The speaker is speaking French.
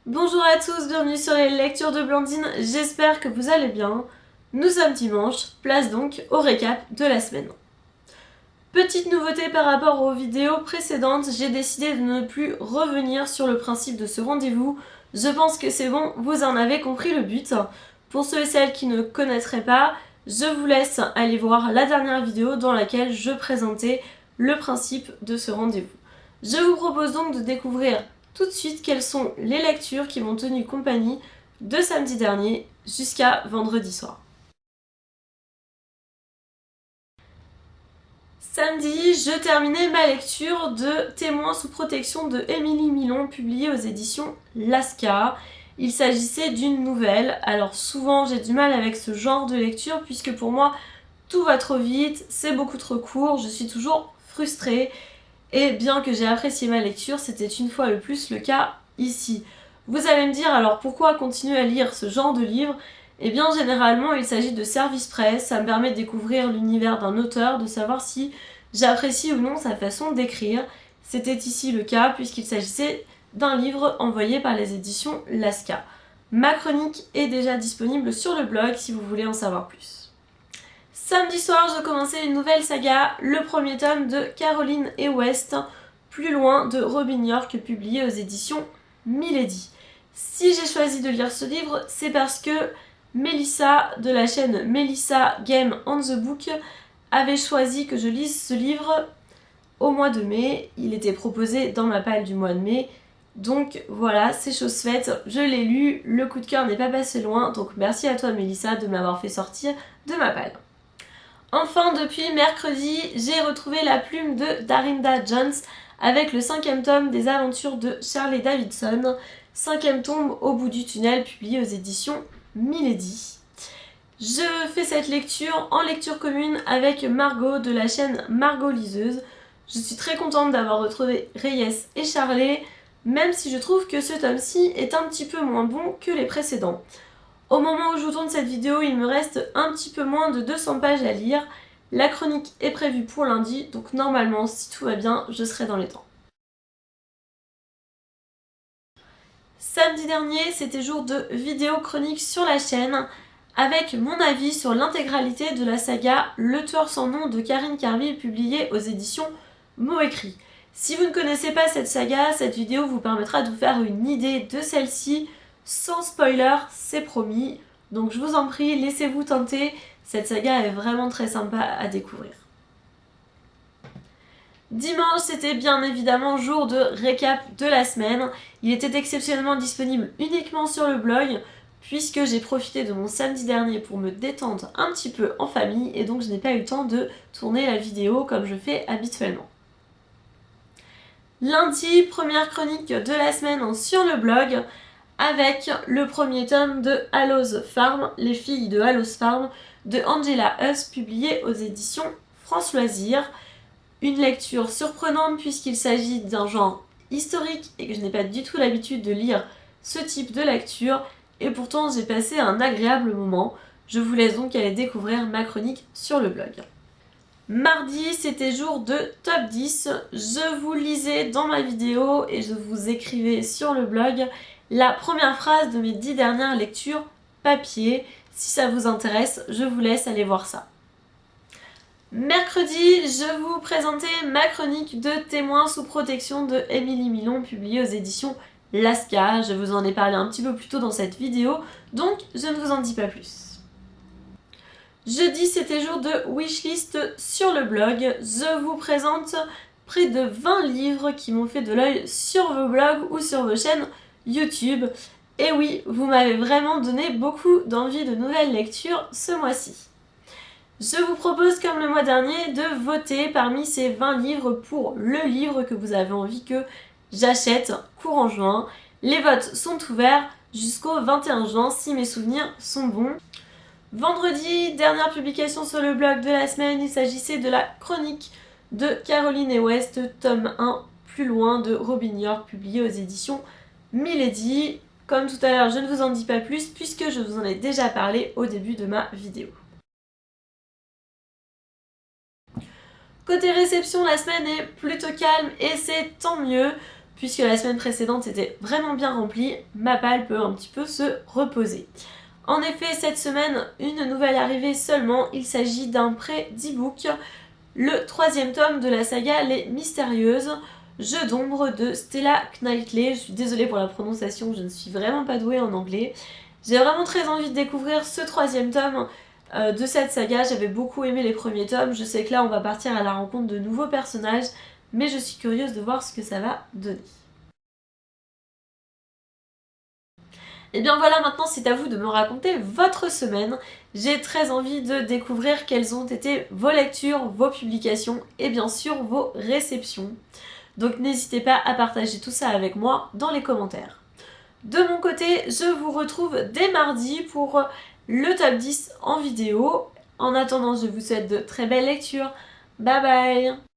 Bonjour à tous, bienvenue sur les lectures de Blandine, j'espère que vous allez bien. Nous sommes dimanche, place donc au récap de la semaine. Petite nouveauté par rapport aux vidéos précédentes, j'ai décidé de ne plus revenir sur le principe de ce rendez-vous. Je pense que c'est bon, vous en avez compris le but. Pour ceux et celles qui ne connaîtraient pas, je vous laisse aller voir la dernière vidéo dans laquelle je présentais le principe de ce rendez-vous. Je vous propose donc de découvrir tout de suite quelles sont les lectures qui m'ont tenu compagnie de samedi dernier jusqu'à vendredi soir. Samedi, je terminais ma lecture de Témoins sous protection de Émilie Milon, publiée aux éditions Lasca. Il s'agissait d'une nouvelle. Alors souvent j'ai du mal avec ce genre de lecture puisque pour moi tout va trop vite, c'est beaucoup trop court, je suis toujours frustrée. Et bien que j'ai apprécié ma lecture, c'était une fois le plus le cas ici. Vous allez me dire alors pourquoi continuer à lire ce genre de livre? Eh bien généralement il s'agit de service presse, ça me permet de découvrir l'univers d'un auteur, de savoir si j'apprécie ou non sa façon d'écrire. C'était ici le cas puisqu'il s'agissait d'un livre envoyé par les éditions Lasca. Ma chronique est déjà disponible sur le blog si vous voulez en savoir plus. Samedi soir, je commençais une nouvelle saga, le premier tome de Caroline et West, Plus loin de Robin York, publié aux éditions Milady. Si j'ai choisi de lire ce livre, c'est parce que Mélissa de la chaîne Melissa Game on the Book avait choisi que je lise ce livre au mois de mai. Il était proposé dans ma palle du mois de mai. Donc voilà, c'est chose faite, je l'ai lu, le coup de cœur n'est pas passé loin, donc merci à toi Mélissa de m'avoir fait sortir de ma palle. Enfin, depuis mercredi, j'ai retrouvé la plume de Darinda Jones avec le 5e tome des aventures de Shirley Davidson, 5e tome au bout du tunnel, publié aux éditions Milady. Je fais cette lecture en lecture commune avec Margot de la chaîne Margot Liseuse. Je suis très contente d'avoir retrouvé Reyes et Charlet, même si je trouve que ce tome-ci est un petit peu moins bon que les précédents. Au moment où je vous tourne cette vidéo, il me reste un petit peu moins de 200 pages à lire. La chronique est prévue pour lundi, donc normalement, si tout va bien, je serai dans les temps. Samedi dernier, c'était jour de vidéo chronique sur la chaîne, avec mon avis sur l'intégralité de la saga Le Tueur sans nom de Karine Carville, publiée aux éditions Mots Écrits. Si vous ne connaissez pas cette saga, cette vidéo vous permettra de vous faire une idée de celle-ci, sans spoiler, c'est promis. Donc je vous en prie, laissez-vous tenter, cette saga est vraiment très sympa à découvrir. Dimanche, c'était bien évidemment jour de récap de la semaine. Il était exceptionnellement disponible uniquement sur le blog, puisque j'ai profité de mon samedi dernier pour me détendre un petit peu en famille, et donc je n'ai pas eu le temps de tourner la vidéo comme je fais habituellement. Lundi, première chronique de la semaine sur le blog, avec le premier tome de Hallows Farm, Les filles de Hallows Farm, de Angela Huss, publié aux éditions France Loisirs. Une lecture surprenante puisqu'il s'agit d'un genre historique et que je n'ai pas du tout l'habitude de lire ce type de lecture, et pourtant j'ai passé un agréable moment. Je vous laisse donc aller découvrir ma chronique sur le blog. Mardi, c'était jour de top 10. Je vous lisais dans ma vidéo et je vous écrivais sur le blog la première phrase de mes 10 dernières lectures papier. Si ça vous intéresse, je vous laisse aller voir ça. Mercredi, je vous présentais ma chronique de Témoins sous protection de Émilie Milon, publiée aux éditions Lasca. Je vous en ai parlé un petit peu plus tôt dans cette vidéo, donc je ne vous en dis pas plus. Jeudi, c'était jour de wishlist sur le blog. Je vous présente près de 20 livres qui m'ont fait de l'œil sur vos blogs ou sur vos chaînes YouTube. Et oui, vous m'avez vraiment donné beaucoup d'envie de nouvelles lectures ce mois-ci. Je vous propose, comme le mois dernier, de voter parmi ces 20 livres pour le livre que vous avez envie que j'achète courant juin. Les votes sont ouverts jusqu'au 21 juin si mes souvenirs sont bons. Vendredi, dernière publication sur le blog de la semaine, il s'agissait de la chronique de Caroline et West, tome 1, Plus loin de Robin York, publié aux éditions Milady. Comme tout à l'heure, je ne vous en dis pas plus puisque je vous en ai déjà parlé au début de ma vidéo. Côté réception, la semaine est plutôt calme et c'est tant mieux puisque la semaine précédente était vraiment bien remplie, ma palle peut un petit peu se reposer. En effet, cette semaine, une nouvelle arrivée seulement, il s'agit d'un prêt d'e-book, le 3e tome de la saga Les Mystérieuses, Jeu d'ombre de Stella Knightley. Je suis désolée pour la prononciation, je ne suis vraiment pas douée en anglais. J'ai vraiment très envie de découvrir ce 3e tome de cette saga, j'avais beaucoup aimé les premiers tomes, je sais que là on va partir à la rencontre de nouveaux personnages, mais je suis curieuse de voir ce que ça va donner. Et bien voilà, maintenant c'est à vous de me raconter votre semaine. J'ai très envie de découvrir quelles ont été vos lectures, vos publications et bien sûr vos réceptions. Donc n'hésitez pas à partager tout ça avec moi dans les commentaires. De mon côté, je vous retrouve dès mardi pour le top 10 en vidéo. En attendant, je vous souhaite de très belles lectures. Bye bye!